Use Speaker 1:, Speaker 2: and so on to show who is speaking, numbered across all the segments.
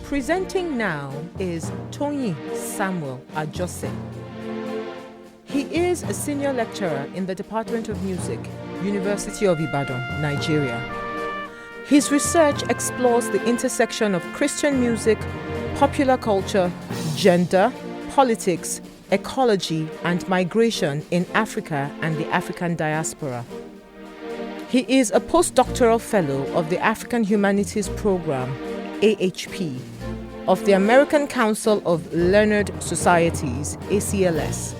Speaker 1: Presenting now is Toyin Samuel Ajose. He is a senior lecturer in the Department of Music, University of Ibadan, Nigeria. His research explores the intersection of Christian music, popular culture, gender, politics, ecology, and migration in Africa and the African diaspora. He is a postdoctoral fellow of the African Humanities Program, AHP, of the American Council of Learned Societies, ACLS,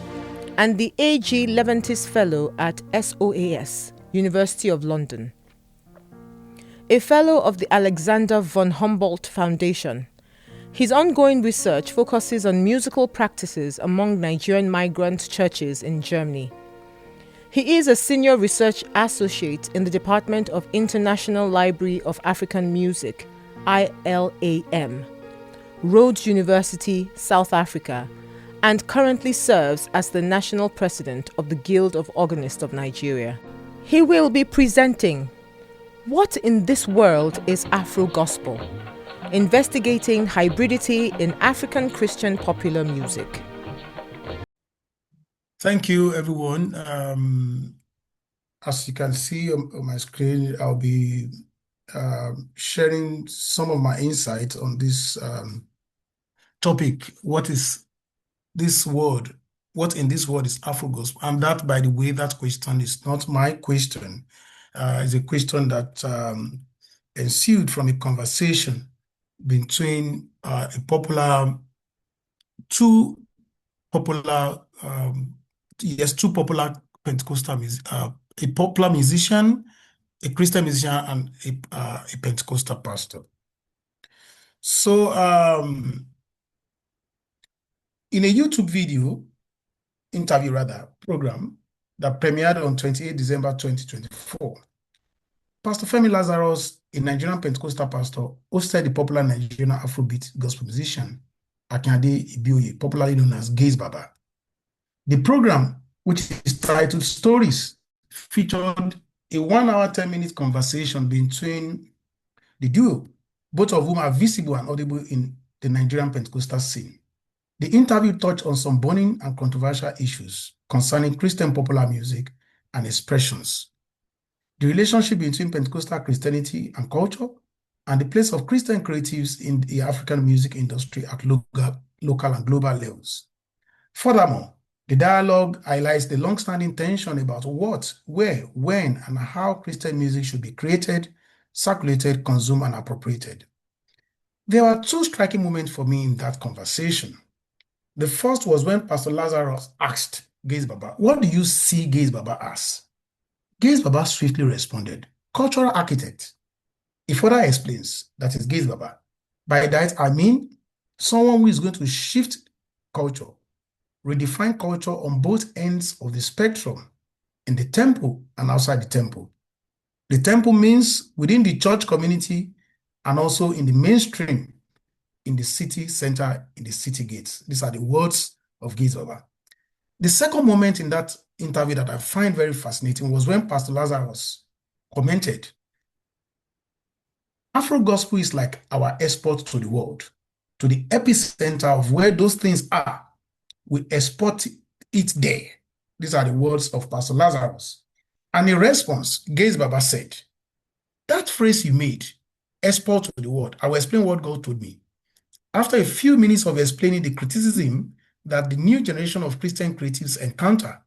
Speaker 1: and the A.G. Leventis Fellow at SOAS, University of London. A fellow of the Alexander von Humboldt Foundation. His ongoing research focuses on musical practices among Nigerian migrant churches in Germany. He is a senior research associate in the Department of International Library of African Music, ILAM, Rhodes University, South Africa, and currently serves as the national president of the Guild of Organists of Nigeria. He will be presenting What in This World is AfroGospel? Investigating hybridity in African Christian popular music.
Speaker 2: Thank you, everyone. As you can see on my screen, I'll be sharing some of my insights on this topic. What is this word? What in this word is AfroGospel? And that, by the way, that question is not my question. It's a question that ensued from a conversation between two popular Pentecostal a popular musician, a Christian musician, and a Pentecostal pastor. So, in a YouTube program that premiered on 28 December 2024, Pastor Femi Lazarus, a Nigerian Pentecostal pastor, hosted the popular Nigerian Afrobeat gospel musician, Akinade Ibioye, popularly known as Gaze Baba. The program, which is titled Stories, featured a 1 hour, 10-minute conversation between the duo, both of whom are visible and audible in the Nigerian Pentecostal scene. The interview touched on some burning and controversial issues concerning Christian popular music and expressions, the relationship between Pentecostal Christianity and culture, and the place of Christian creatives in the African music industry at local and global levels. Furthermore, the dialogue highlights the long-standing tension about what, where, when, and how Christian music should be created, circulated, consumed, and appropriated. There were two striking moments for me in that conversation. The first was when Pastor Lazarus asked Gaze Baba, "What do you see Gaze Baba as?" Gaze Baba swiftly responded, "Cultural architect." He further explains that is Gaze Baba. By that, I mean someone who is going to shift culture, redefine culture on both ends of the spectrum, in the temple and outside the temple. The temple means within the church community and also in the mainstream, in the city center, in the city gates. These are the words of Gaze Baba. The second moment in that interview that I find very fascinating was when Pastor Lazarus commented, "AfroGospel is like our export to the world, to the epicenter of where those things are. We export it there." These are the words of Pastor Lazarus. And in response, Gaze Baba said, "That phrase you made, export to the world, I will explain what God told me." After a few minutes of explaining the criticism that the new generation of Christian creatives encounter,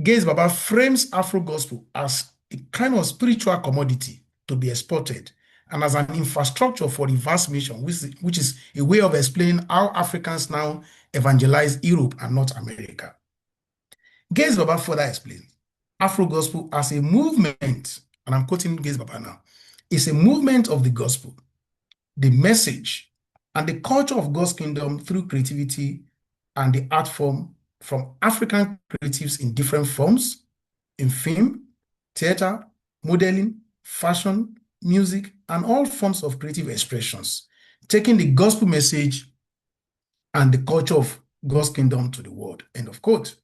Speaker 2: Gaze Baba frames AfroGospel as a kind of spiritual commodity to be exported and as an infrastructure for the vast mission, which is a way of explaining how Africans now evangelize Europe and North America. Gaze Baba further explains, AfroGospel as a movement, and I'm quoting Gaze Baba now, is a movement of the gospel, the message, and the culture of God's kingdom through creativity and the art form from African creatives in different forms, in film, theater, modeling, fashion, music, and all forms of creative expressions, taking the gospel message and the culture of God's kingdom to the world. End of quote.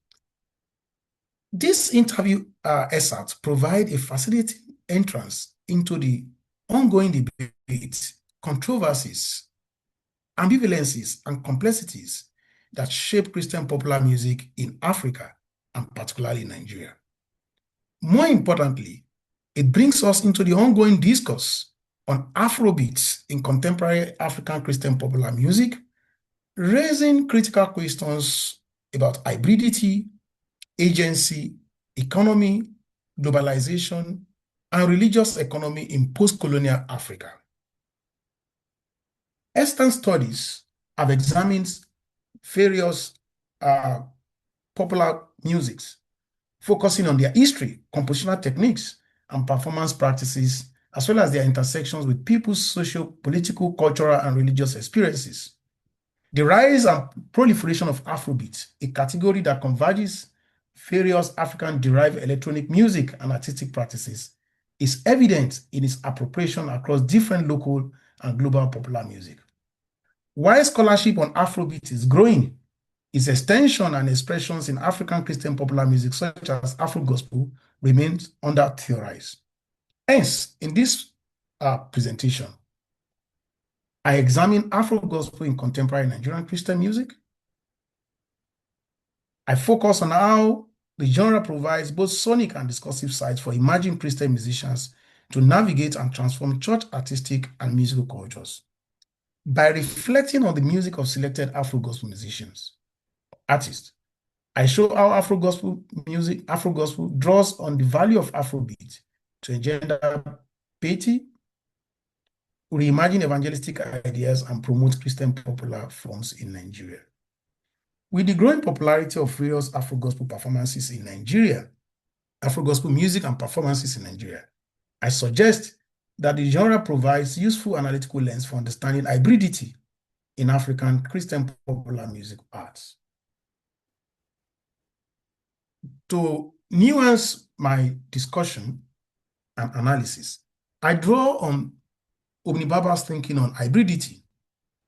Speaker 2: This interview excerpt provide a fascinating entrance into the ongoing debates, controversies, ambivalences and complexities that shape Christian popular music in Africa and particularly Nigeria. More importantly, it brings us into the ongoing discourse on Afrobeats in contemporary African Christian popular music, raising critical questions about hybridity, agency, economy, globalization, and religious economy in post-colonial Africa. Extant studies have examined various popular musics, focusing on their history, compositional techniques, and performance practices, as well as their intersections with people's social, political, cultural, and religious experiences. The rise and proliferation of Afrobeats, a category that converges various African-derived electronic music and artistic practices, is evident in its appropriation across different local and global popular music. While scholarship on Afrobeat is growing, its extension and expressions in African Christian popular music, such as AfroGospel, remains under-theorized. Hence, in this presentation, I examine AfroGospel in contemporary Nigerian Christian music. I focus on how the genre provides both sonic and discursive sites for emerging Christian musicians to navigate and transform church artistic and musical cultures. By reflecting on the music of selected AfroGospel artists, I show how AfroGospel draws on the value of Afrobeat to engender piety, reimagine evangelistic ideas, and promote Christian popular forms in Nigeria. With the growing popularity of various AfroGospel performances in Nigeria, AfroGospel music and performances in Nigeria, I suggest that the genre provides useful analytical lens for understanding hybridity in African Christian popular music arts. To nuance my discussion and analysis, I draw on Baba's thinking on hybridity,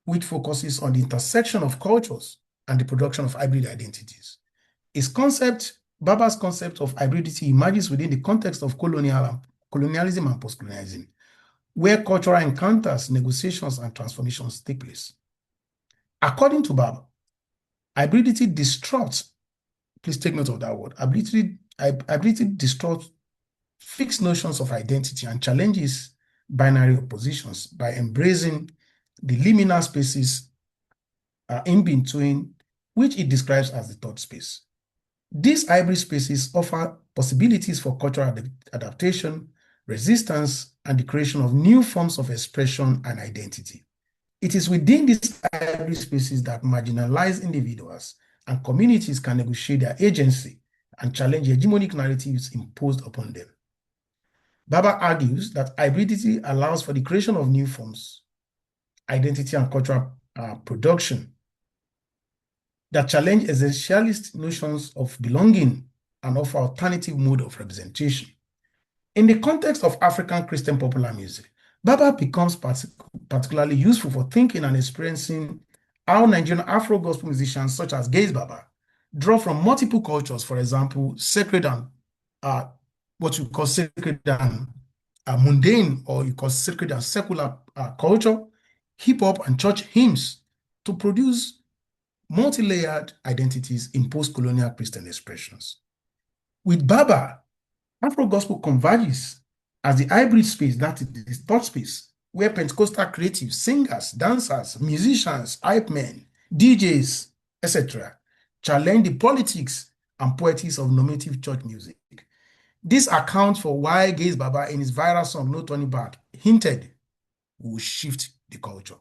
Speaker 2: which focuses on the intersection of cultures and the production of hybrid identities. Baba's concept of hybridity emerges within the context of colonialism and post-colonialism, where cultural encounters, negotiations, and transformations take place. According to Baba, hybridity disrupts, please take note of that word, hybridity disrupts fixed notions of identity and challenges binary oppositions by embracing the liminal spaces in between, which it describes as the third space. These hybrid spaces offer possibilities for cultural adaptation, resistance, and the creation of new forms of expression and identity. It is within these hybrid spaces that marginalized individuals and communities can negotiate their agency and challenge hegemonic narratives imposed upon them. Baba argues that hybridity allows for the creation of new forms, identity, and cultural production that challenge essentialist notions of belonging and offer alternative mode of representation. In the context of African Christian popular music, Baba becomes particularly useful for thinking and experiencing how Nigerian Afro-Gospel musicians such as Gaze Baba draw from multiple cultures, for example, sacred and what you call sacred and mundane, or you call sacred and secular culture, hip-hop and church hymns to produce multi-layered identities in post-colonial Christian expressions. With Baba, Afro-Gospel converges as the hybrid space, that is the third space, where Pentecostal creatives, singers, dancers, musicians, hype men, DJs, etc., challenge the politics and poetics of normative church music. This accounts for why Gaze Baba, in his viral song No Turning Back, hinted we will shift the culture.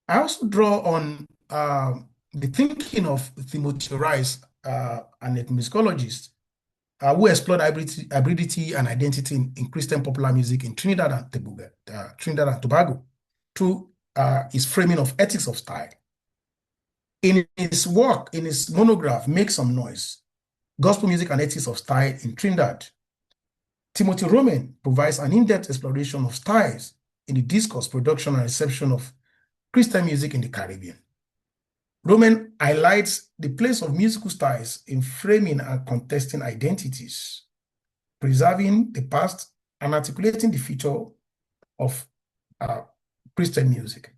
Speaker 2: I also draw on the thinking of Timothy Rice, an ethnomusicologist, who explored hybridity and identity in Christian popular music in Trinidad and Tobago through his framing of ethics of style. In his work, in his monograph, Make Some Noise, Gospel Music and Ethics of Style in Trinidad, Timothy Roman provides an in-depth exploration of styles in the discourse, production, and reception of Christian music in the Caribbean. Roman highlights the place of musical styles in framing and contesting identities, preserving the past and articulating the future of Christian music.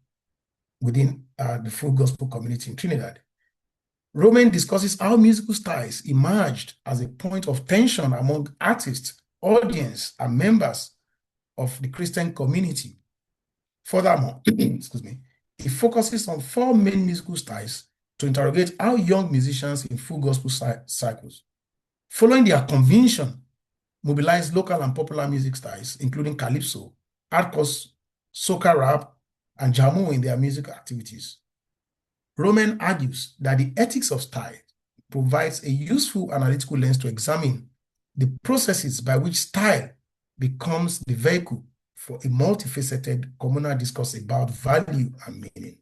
Speaker 2: within the full gospel community in Trinidad. Roman discusses how musical styles emerged as a point of tension among artists, audience, and members of the Christian community. Furthermore, excuse me, it focuses on 4 main musical styles to interrogate how young musicians in full gospel cycles, following their convention, mobilize local and popular music styles, including calypso, hardcore, soca rap, and jamu in their music activities. Roman argues that the ethics of style provides a useful analytical lens to examine the processes by which style becomes the vehicle for a multifaceted communal discourse about value and meaning.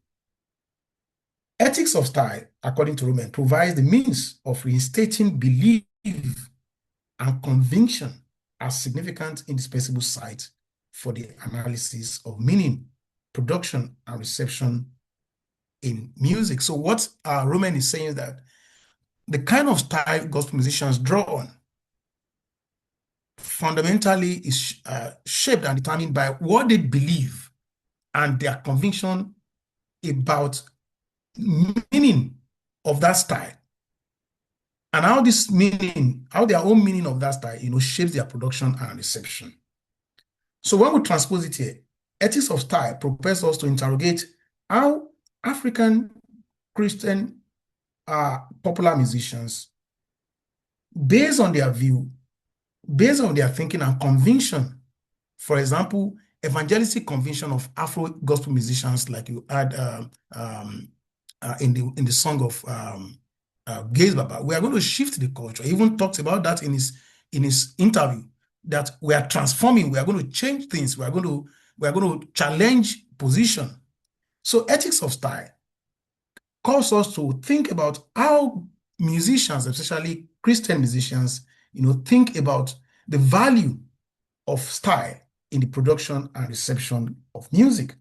Speaker 2: Ethics of style, according to Roman, provides the means of reinstating belief and conviction as significant indispensable sites for the analysis of meaning, production, and reception in music. So what Roman is saying is that the kind of style gospel musicians draw on fundamentally is shaped and determined by what they believe and their conviction about meaning of that style, and how this meaning, how their own meaning of that style, shapes their production and reception. So when we transpose it here, ethics of style propels us to interrogate how African Christian popular musicians, based on their view, based on their thinking and conviction, for example, evangelistic conviction of Afro gospel musicians, like you had in the song of Gaze Baba, we are going to shift the culture. He even talks about that in his interview, that we are transforming, we are going to change things, we are going to challenge position. So ethics of style calls us to think about how musicians, especially Christian musicians, think about the value of style in the production and reception of music.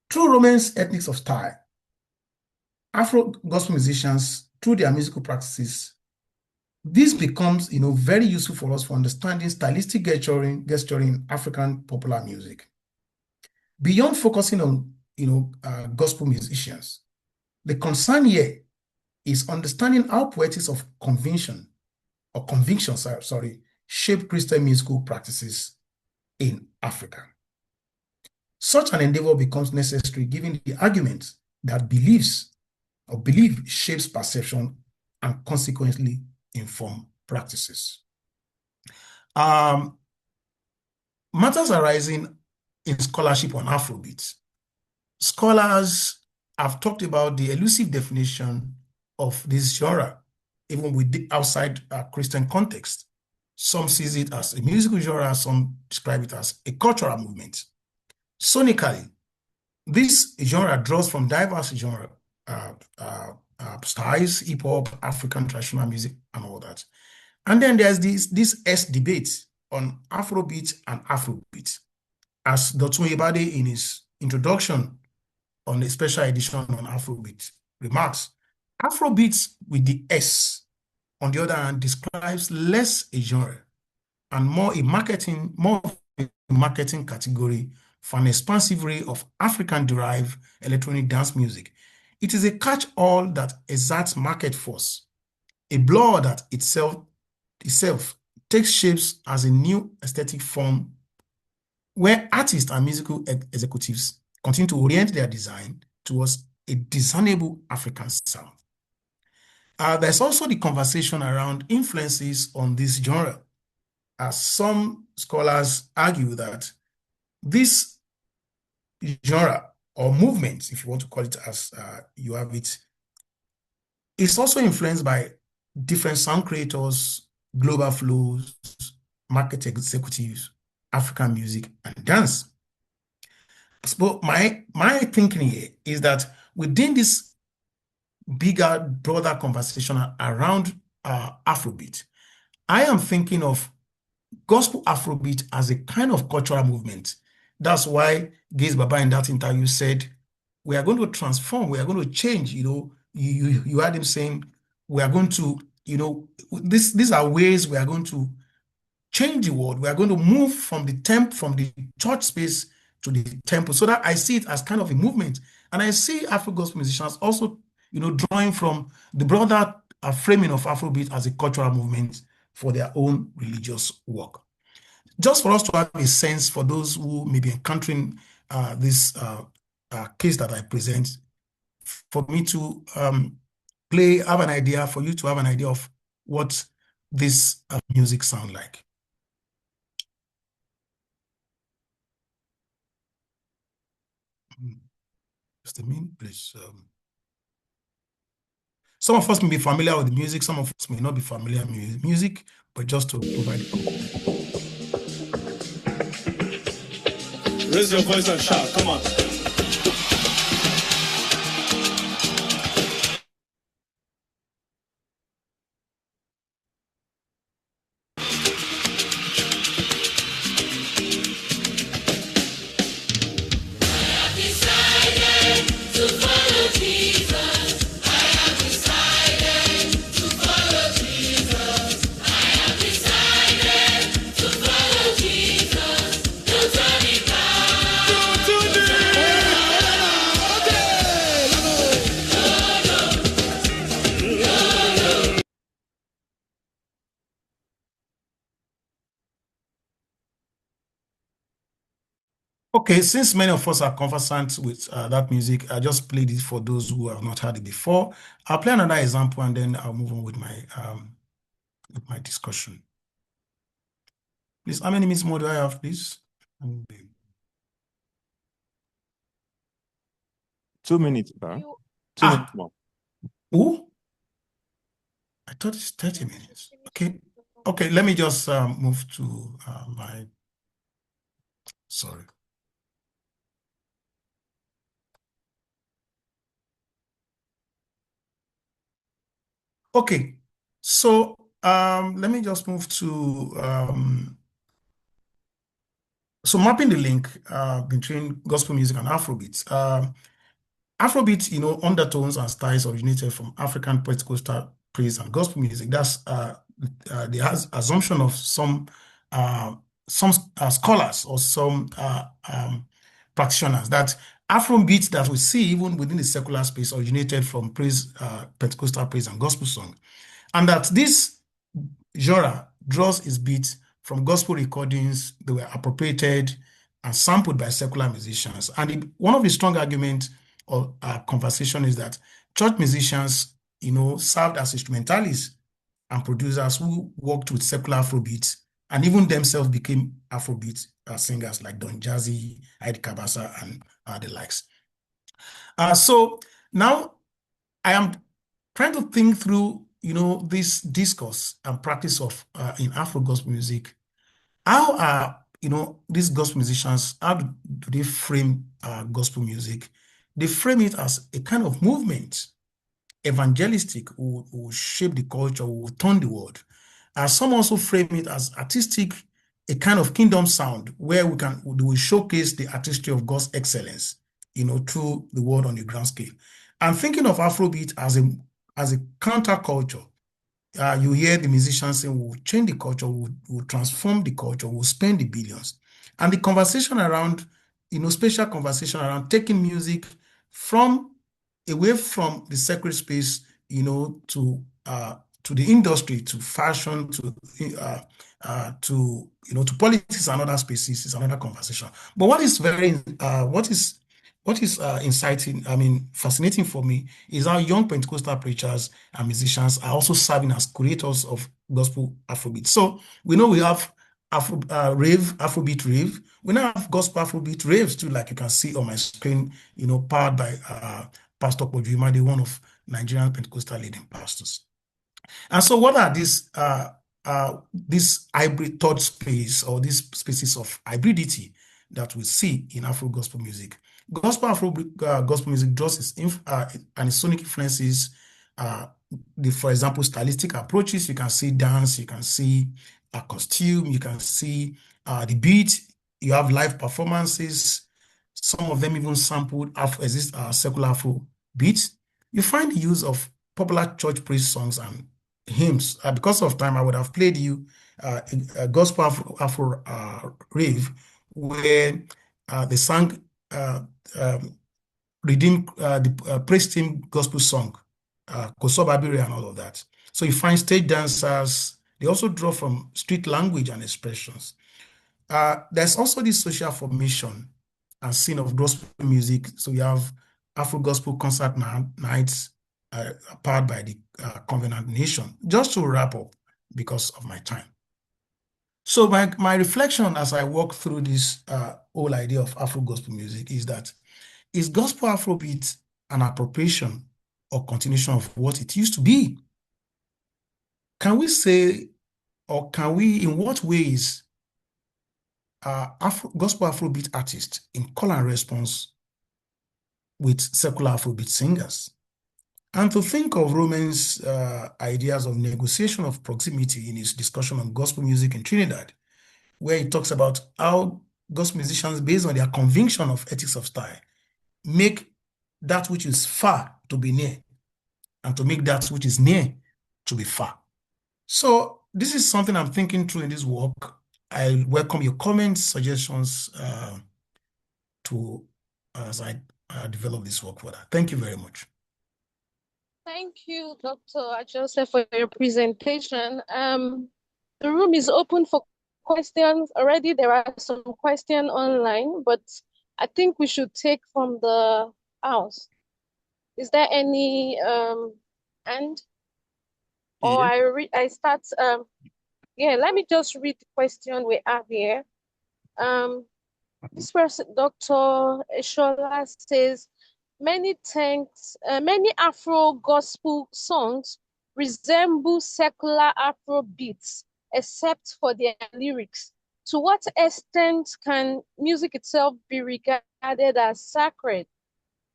Speaker 2: Through Roman's ethics of style, Afro gospel musicians, through their musical practices, this becomes, very useful for us for understanding stylistic gesturing African popular music. Beyond focusing on, gospel musicians, the concern here is understanding how poetics of conviction shape Christian musical practices in Africa. Such an endeavor becomes necessary given the argument that belief shapes perception and consequently inform practices. Matters arising in scholarship on Afrobeats. Scholars have talked about the elusive definition of this genre, even outside Christian context. Some sees it as a musical genre, some describe it as a cultural movement. Sonically, this genre draws from diverse genre styles, hip-hop, African traditional music, and all that. And then there's this debate on Afrobeat and Afrobeat. As Dr. Ayobade in his introduction on the special edition on Afrobeat remarks, Afrobeats with the S, on the other hand, describes less a genre and more a marketing category for an expansive array of African-derived electronic dance music. It is a catch-all that exerts market force, a blur that itself takes shapes as a new aesthetic form where artists and musical executives continue to orient their design towards a discernible African sound. There's also the conversation around influences on this genre, as some scholars argue that this genre or movement, if you want to call it as you have it, is also influenced by different sound creators, global flows, market executives, African music, and dance. So my thinking here is that within this bigger, broader conversation around Afrobeat, I am thinking of gospel Afrobeat as a kind of cultural movement. That's why Gaze Baba in that interview said, we are going to transform, we are going to change, you heard him saying, we are going to, these are ways we are going to change the world. We are going to move from the church space to the tempo, so that I see it as kind of a movement. And I see Afro-gospel musicians also, drawing from the broader framing of Afrobeat as a cultural movement for their own religious work. Just for us to have a sense, for those who may be encountering this case that I present, for me to have an idea, for you to have an idea of what this music sound like. Just a minute, please. Some of us may be familiar with the music, some of us may not be familiar with music, but just to provide it.
Speaker 3: Raise your voice and shout, come on.
Speaker 2: Okay, since many of us are conversant with that music, I just played it for those who have not heard it before. I'll play another example and then I'll move on with my discussion. Please, how many minutes more do I have, please?
Speaker 4: 2 minutes, sir. 2 minutes more.
Speaker 2: Who? I thought it's 30 minutes. Okay. Okay, let me just move to sorry. Okay, so let me just move to so mapping the link between gospel music and Afrobeats. Afrobeat, undertones and styles originated from African Pentecostal praise and gospel music. That's the assumption of some scholars or some practitioners that Afrobeat that we see even within the secular space originated from Pentecostal praise and gospel song, and that this genre draws its beats from gospel recordings that were appropriated and sampled by secular musicians. And one of the strong arguments of conversation is that church musicians, served as instrumentalists and producers who worked with secular Afrobeats and even themselves became Afrobeat singers like Don Jazzy, Heidi Kabasa, and the likes. So now I am trying to think through, this discourse and practice of in Afro-gospel music. How are, these gospel musicians, how do they frame gospel music? They frame it as a kind of movement, evangelistic, who shape the culture, who turn the world. Some also frame it as artistic, a kind of kingdom sound where we will showcase the artistry of God's excellence, through the world on a grand scale. I'm thinking of Afrobeat as a counterculture. You hear the musicians saying, we'll change the culture, we'll transform the culture, we'll spend the billions. And the conversation around, special conversation around taking music away from the sacred space, to the industry, to fashion, to politics and other spaces is another conversation. But what is fascinating for me is how young Pentecostal preachers and musicians are also serving as curators of gospel Afrobeat. So we know we have Afrobeat rave. We now have gospel Afrobeat raves too, like you can see on my screen, powered by Pastor Pojumade, one of Nigerian Pentecostal leading pastors. And so what are this hybrid third space or these spaces of hybridity that we see in Afro-gospel music? Gospel music draws its and its sonic influences, for example, stylistic approaches. You can see dance, you can see a costume, you can see the beat, you have live performances, some of them even sampled secular Afro beats. You find the use of popular church praise songs and hymns. Because of time, I would have played you a gospel Afro rave where they sang redeem the praise team gospel song, Kosobabiri and all of that. So you find stage dancers. They also draw from street language and expressions. There's also this social formation and scene of gospel music. So you have AfroGospel concert nights powered by the Covenant Nation. Just to wrap up, because of my time. So my reflection as I walk through this whole idea of AfroGospel music is that, is gospel Afrobeat an appropriation or continuation of what it used to be? Can we say, or can we, in what ways gospel Afrobeat artists in call and response with secular Afrobeat singers? And to think of Roman's ideas of negotiation of proximity in his discussion on gospel music in Trinidad, where he talks about how gospel musicians, based on their conviction of ethics of style, make that which is far to be near, and to make that which is near to be far. So this is something I'm thinking through in this work. I welcome your comments, suggestions as I develop this work further. Thank you very much.
Speaker 3: Thank you, Dr. Ajose, for your presentation. The room is open for questions. Already there are some questions online, but I think we should take from the house. Is there any hand? Or I start yeah, let me just read the question we have here. This person, Dr. Eshola, says, many Afro gospel songs resemble secular Afro beats, except for their lyrics. To what extent can music itself be regarded as sacred?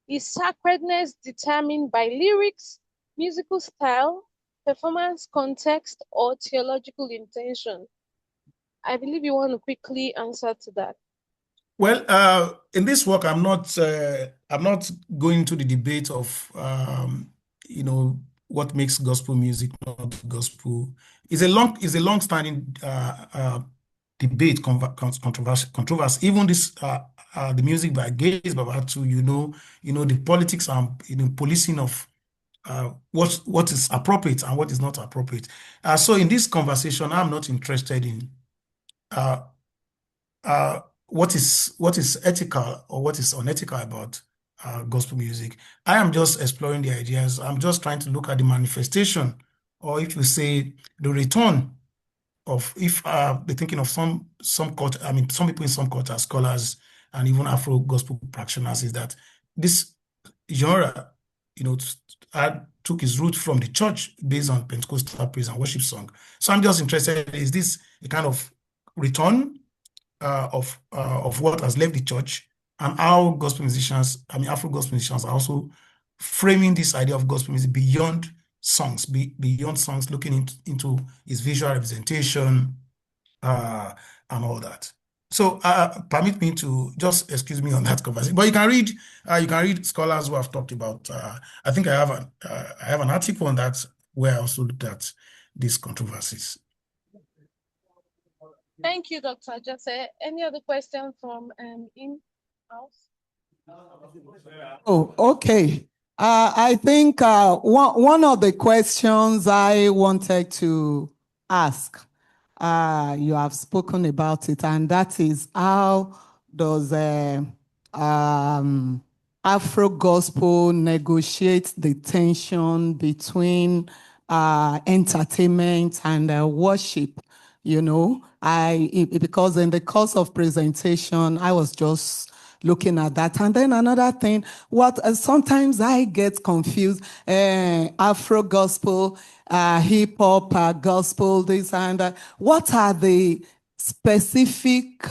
Speaker 3: Is sacredness determined by lyrics, musical style, performance context, or theological intention? I believe you want to quickly answer to that.
Speaker 2: Well, in this work, I'm not going to the debate of what makes gospel music not gospel. It's a long-standing debate, controversy. Even this the music by Gaze Babatu, the politics and policing of what is appropriate and what is not appropriate. So in this conversation, I'm not interested in what is ethical or what is unethical about gospel music. I am just exploring the ideas. I'm just trying to look at the manifestation, or if you say the return of, if the thinking of some culture, some people in some cultures, scholars, and even Afro gospel practitioners, is that this genre, took its root from the church based on Pentecostal praise and worship song. So I'm just interested, is this a kind of return of what has left the church, and how gospel musicians, Afro gospel musicians, are also framing this idea of gospel music beyond songs, looking into its visual representation and all that. So permit me to just excuse me on that conversation. But you can read scholars who have talked about. I think I have an article on that where I also looked at these controversies.
Speaker 3: Thank you, Dr. Ajose. Any other question from in-house?
Speaker 5: Oh, okay. I think one of the questions I wanted to ask, you have spoken about it, and that is, how does Afro gospel negotiate the tension between entertainment and worship? Because in the course of presentation, I was just looking at that. And then another thing, sometimes I get confused, Afro gospel, hip hop, gospel, this and that. What are the specific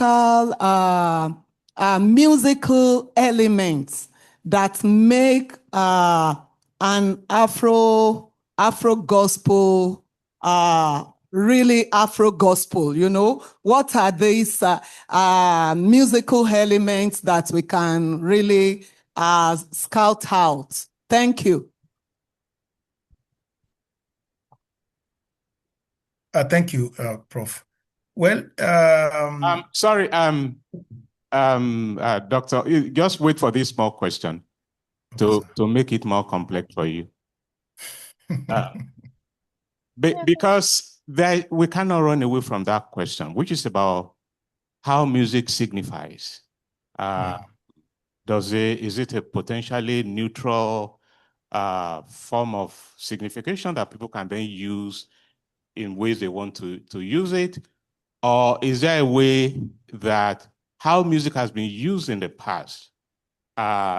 Speaker 5: musical elements that make an Afro gospel really Afro gospel? What are these musical elements that we can really scout out? Thank you.
Speaker 2: Thank you, Prof. Well,
Speaker 4: sorry, Doctor, just wait for this small question to make it more complex for you. Because we cannot run away from that question, which is about how music signifies. Is it a potentially neutral form of signification that people can then use in ways they want to use it? Or is there a way that how music has been used in the past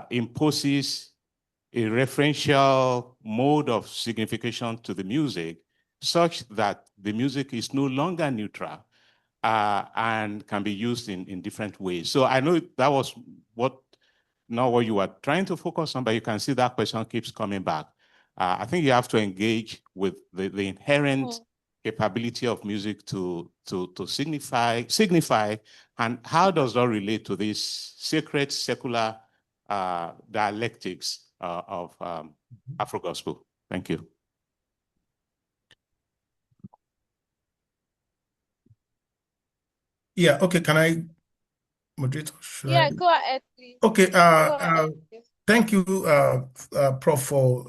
Speaker 4: imposes a referential mode of signification to the music such that the music is no longer neutral and can be used in different ways? So I know that was not what you were trying to focus on, but you can see that question keeps coming back. I think you have to engage with the inherent capability of music to signify, and how does that relate to this sacred, secular dialectics of AfroGospel? Thank you.
Speaker 2: Yeah, okay, can I moderate?
Speaker 3: Yeah, go ahead, please.
Speaker 2: Okay,
Speaker 3: Go ahead, please.
Speaker 2: thank you, Prof, for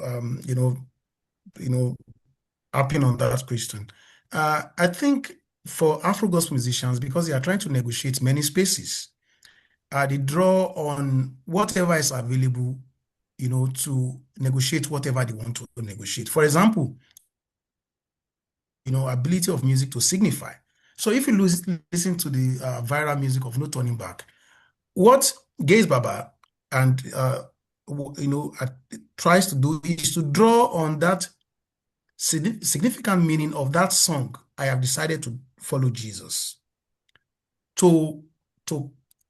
Speaker 2: harping on that question. I think for Afro-Gospel musicians, because they are trying to negotiate many spaces, they draw on whatever is available, to negotiate whatever they want to negotiate. For example, ability of music to signify. So if you listen to the viral music of No Turning Back, what Gaze Baba and tries to do is to draw on that significant meaning of that song, I have decided to follow Jesus, to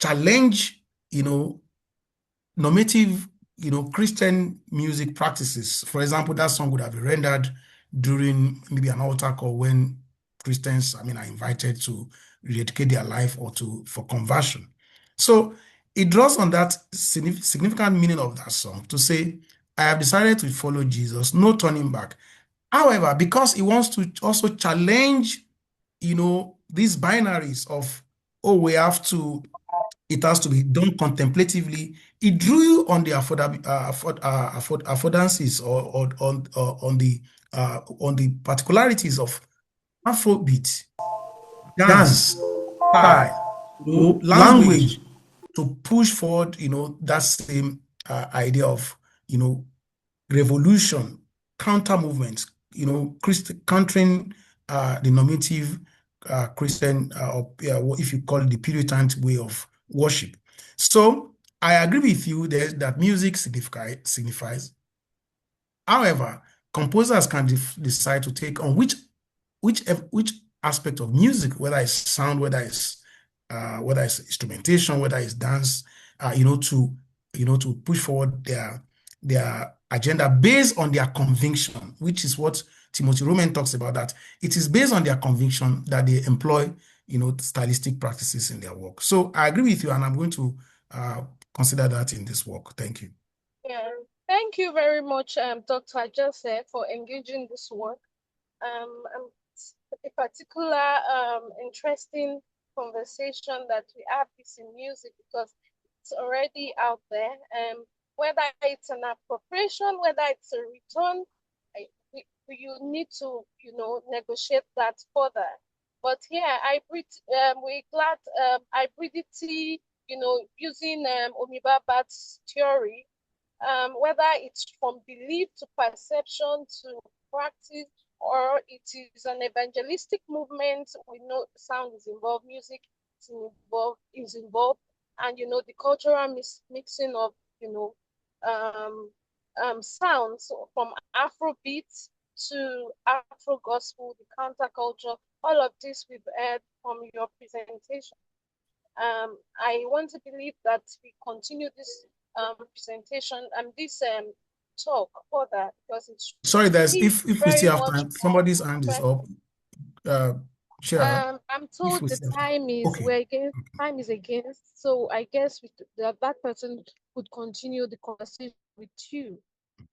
Speaker 2: challenge, normative, Christian music practices. For example, that song would have been rendered during maybe an altar call when Christians, are invited to rededicate their life or for conversion. So it draws on that significant meaning of that song to say, I have decided to follow Jesus, no turning back. However, because he wants to also challenge, these binaries of, it has to be done contemplatively. It drew on the affordances or on the particularities of Afrobeat, dance, style, language, to push forward, that same idea of, revolution, counter movements, countering the normative Christian, or if you call it the Puritan way of worship. So I agree with you that music signifies. However, composers can decide to take on which aspect of music, whether it's sound, whether it's instrumentation, whether it's dance, to push forward their agenda based on their conviction, which is what Timothy Roman talks about, that it is based on their conviction that they employ, stylistic practices in their work. So I agree with you, and I'm going to consider that in this work. Thank you.
Speaker 3: Yeah, thank you very much, Dr. Ajose, for engaging this work. A particular interesting conversation that we have this in music, because it's already out there. Whether it's an appropriation, whether it's a return, you need to, negotiate that further. But yeah, we're glad hybridity, using Omibabat's theory, whether it's from belief to perception to practice, or it is an evangelistic movement. We know sound is involved, music is involved, and the cultural mixing of sounds from Afrobeats to AfroGospel, the counterculture. All of this we've heard from your presentation. I want to believe that we continue this presentation and this talk further, because it's
Speaker 2: sorry, if we still have time, somebody's hand is up.
Speaker 3: I'm told the time is time is against, so I guess that person could continue the conversation with you.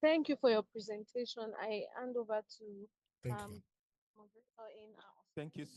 Speaker 3: Thank you for your presentation. I hand over to
Speaker 4: Thank you.
Speaker 3: Thank you.